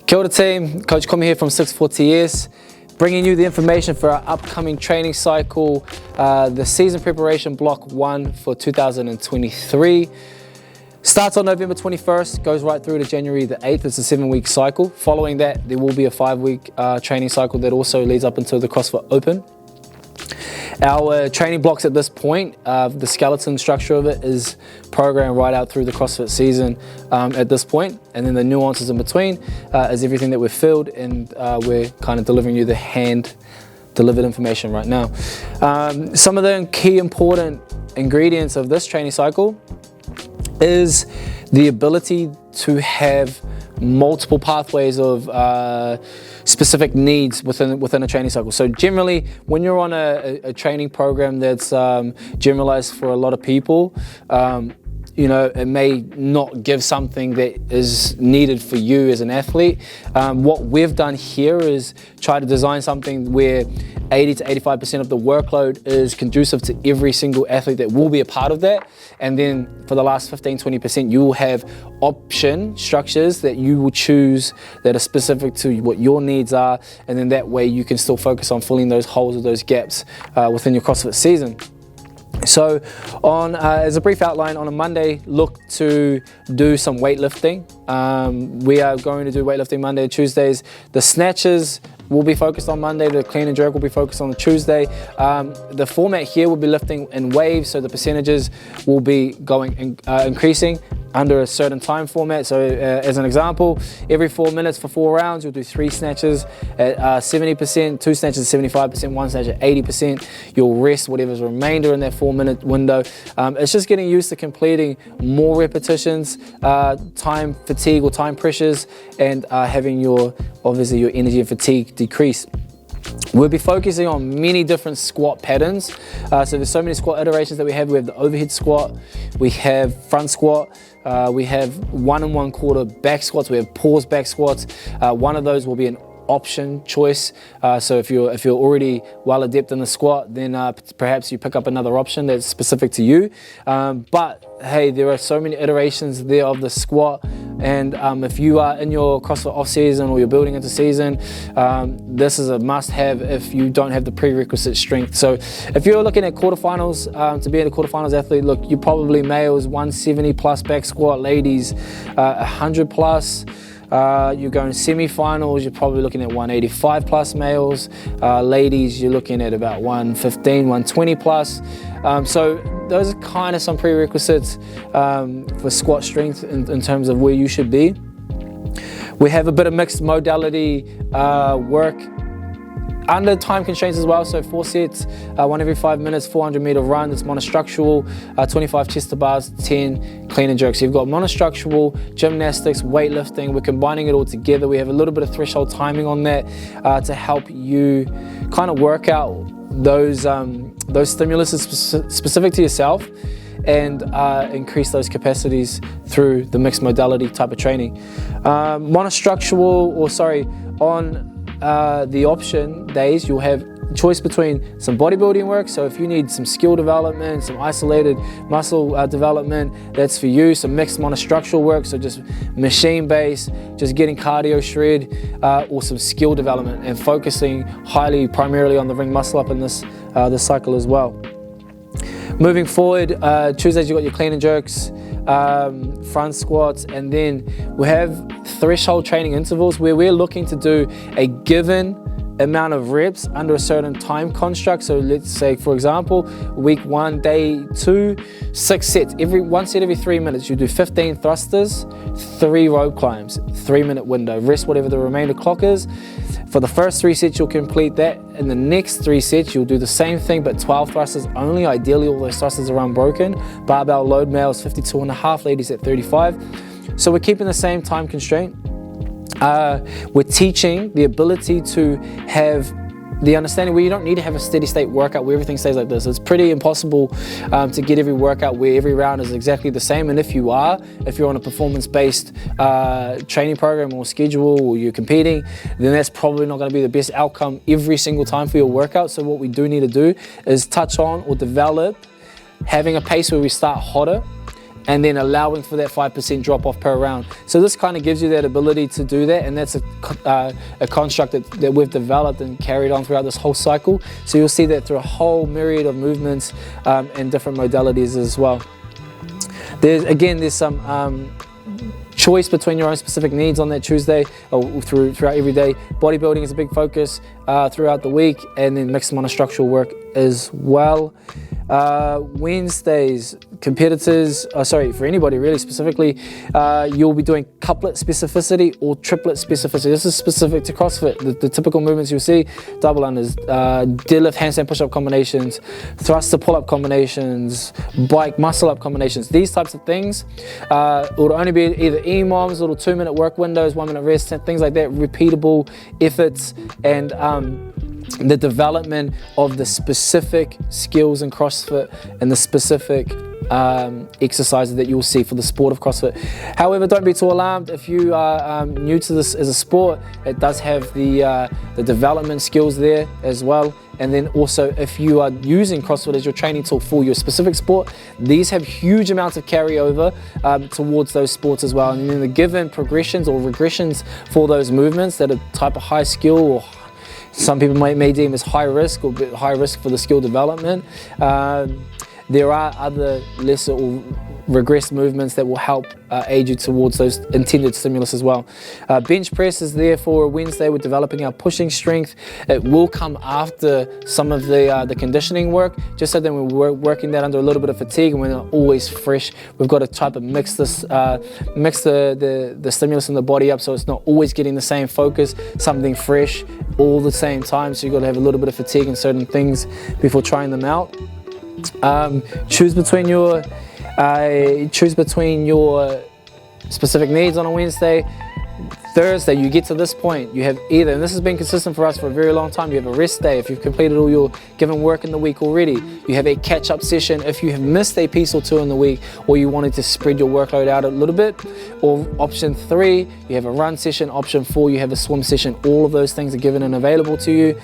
Kia ora team, Coach Komi here from 64TS, bringing you the information for our upcoming training cycle, the season preparation block 1 for 2023. Starts on November 21st, goes right through to January the 8th. It's a 7-week cycle. Following that, there will be a 5-week training cycle that also leads up until the CrossFit Open. Our training blocks at this point, the skeleton structure of it is programmed right out through the CrossFit season at this point, and then the nuances in between is everything that we've filled, and we're kind of delivering you the hand-delivered information right now. Some of the key important ingredients of this training cycle is the ability to have multiple pathways of specific needs within a training cycle. So generally, when you're on a training program that's generalized for a lot of people, you know, it may not give something that is needed for you as an athlete. What we've done here is try to design something where 80 to 85% of the workload is conducive to every single athlete that will be a part of that. And then for the last 15-20%, you will have option structures that you will choose that are specific to what your needs are. And then that way you can still focus on filling those holes or those gaps within your CrossFit season. So as a brief outline, on a Monday, look to do some weightlifting. We are going to do weightlifting Monday and Tuesdays. The snatches will be focused on Monday. The clean and jerk will be focused on the Tuesday. The format here will be lifting in waves, so the percentages will be going increasing under a certain time format. So as an example, every 4 minutes for 4 rounds, you'll do 3 snatches at 70%, 2 snatches at 75%, 1 snatch at 80%. You'll rest whatever's remainder in that 4-minute window. It's just getting used to completing more repetitions, time fatigue or time pressures, and having obviously your energy and fatigue decrease. We'll be focusing on many different squat patterns. So there's so many squat iterations that we have. We have the overhead squat, we have front squat, we have 1 1/4 back squats, we have pause back squats. One of those will be an option choice. So if you're already well adept in the squat, then perhaps you pick up another option that's specific to you. But hey, there are so many iterations there of the squat, and if you are in your CrossFit off season or you're building into season, this is a must-have if you don't have the prerequisite strength. So if you're looking at quarterfinals, to be a quarterfinals athlete, look, you probably males 170 plus back squat, ladies 100 plus. You're going semi-finals, you're probably looking at 185 plus males. Ladies, you're looking at about 115, 120 plus. So those are kind of some prerequisites for squat strength in terms of where you should be. We have a bit of mixed modality work under time constraints as well. So 4 sets, 1 every 5 minutes, 400-meter run. It's monostructural, 25 chest to bars, 10 clean and jerks. So you've got monostructural, gymnastics, weightlifting. We're combining it all together. We have a little bit of threshold timing on that to help you kind of work out those stimuluses specific to yourself and increase those capacities through the mixed modality type of training. On the option days, you'll have choice between some bodybuilding work. So if you need some skill development, some isolated muscle development, that's for you. Some mixed monostructural work, so just machine based, just getting cardio shred, or some skill development and focusing primarily on the ring muscle up in this cycle as well. Moving forward, Tuesdays you've got your clean and jerks, front squats, and then we have threshold training intervals where we're looking to do a given amount of reps under a certain time construct. So let's say, for example, week 1, day 2, 6 sets. One set every 3 minutes. You do 15 thrusters, 3 rope climbs, 3-minute window. Rest whatever the remainder clock is. For the first 3 sets, you'll complete that. In the next 3 sets, you'll do the same thing, but 12 thrusters only. Ideally, all those thrusters are unbroken. Barbell load, males 52.5, ladies at 35. So we're keeping the same time constraint. We're teaching the ability to have the understanding where you don't need to have a steady state workout where everything stays like this. It's pretty impossible to get every workout where every round is exactly the same. And if you're on a performance-based training program or schedule, or you're competing, then that's probably not going to be the best outcome every single time for your workout. So what we do need to do is touch on or develop having a pace where we start hotter, and then allowing for that 5% drop off per round. So this kind of gives you that ability to do that, and that's a construct that we've developed and carried on throughout this whole cycle. So you'll see that through a whole myriad of movements and different modalities as well. There's some choice between your own specific needs on that Tuesday or throughout every day. Bodybuilding is a big focus throughout the week, and then mixed monostructural work as well. Wednesdays, competitors, for anybody really specifically, you'll be doing couplet specificity or triplet specificity. This is specific to CrossFit. The typical movements you'll see: double unders, deadlift, handstand push-up combinations, thrust to pull-up combinations, bike muscle-up combinations. These types of things will only be either EMOMs, little 2-minute work windows, 1-minute rest, things like that, repeatable efforts, and the development of the specific skills in CrossFit and the specific exercises that you'll see for the sport of CrossFit. However, don't be too alarmed if you are new to this as a sport. It does have the development skills there as well. And then also, if you are using CrossFit as your training tool for your specific sport, these have huge amounts of carryover towards those sports as well. And then the given progressions or regressions for those movements that are type of high skill, or some people may deem as high risk or high risk for the skill development. There are other lesser or regressed movements that will help aid you towards those intended stimulus as well. Bench press is there for a Wednesday. We're developing our pushing strength. It will come after some of the conditioning work, just so that we're working that under a little bit of fatigue and we're not always fresh. We've got to try to mix the stimulus in the body up, so it's not always getting the same focus, something fresh all the same time. So you've got to have a little bit of fatigue in certain things before trying them out. Choose between your specific needs on a Wednesday. Thursday, you get to this point, you have either, and this has been consistent for us for a very long time, you have a rest day if you've completed all your given work in the week already. You have a catch-up session if you have missed a piece or two in the week, or you wanted to spread your workload out a little bit. Or option 3, you have a run session. Option 4, you have a swim session. All of those things are given and available to you.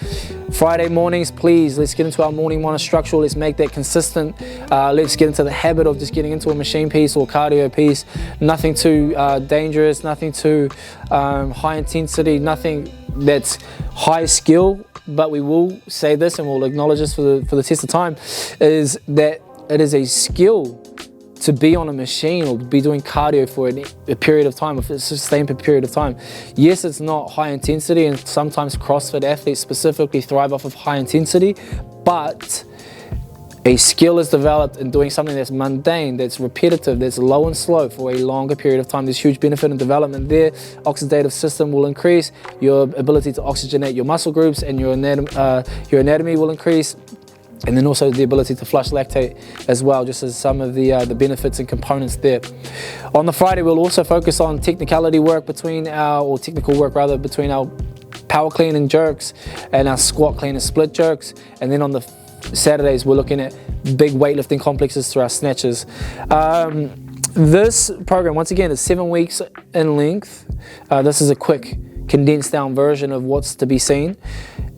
Friday mornings, please, let's get into our morning monostructural. Let's make that consistent. Let's get into the habit of just getting into a machine piece or cardio piece. Nothing too dangerous, nothing too high intensity, nothing that's high skill. But we will say this, and we'll acknowledge this for the test of time, is that it is a skill to be on a machine or be doing cardio for a period of time, if it's a sustained period of time. Yes, it's not high intensity, and sometimes CrossFit athletes specifically thrive off of high intensity, but a skill is developed in doing something that's mundane, that's repetitive, that's low and slow for a longer period of time. There's huge benefit and development there. Oxidative system will increase, your ability to oxygenate your muscle groups and your anatomy will increase. And then also the ability to flush lactate as well, just as some of the benefits and components there. On the Friday, we'll also focus on technical work between our power clean and jerks and our squat clean and split jerks. And then on the Saturdays, we're looking at big weightlifting complexes through our snatches. This program, once again, is 7 weeks in length. This is a quick, condensed down version of what's to be seen.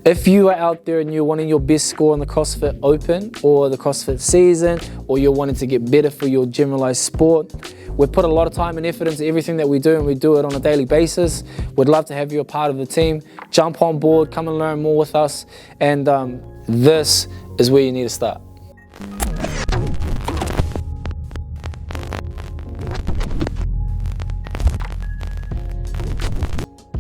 If you are out there and you're wanting your best score in the CrossFit Open or the CrossFit season, or you're wanting to get better for your generalized sport, we've put a lot of time and effort into everything that we do, and we do it on a daily basis. We'd love to have you a part of the team. Jump on board, come and learn more with us, and this is where you need to start.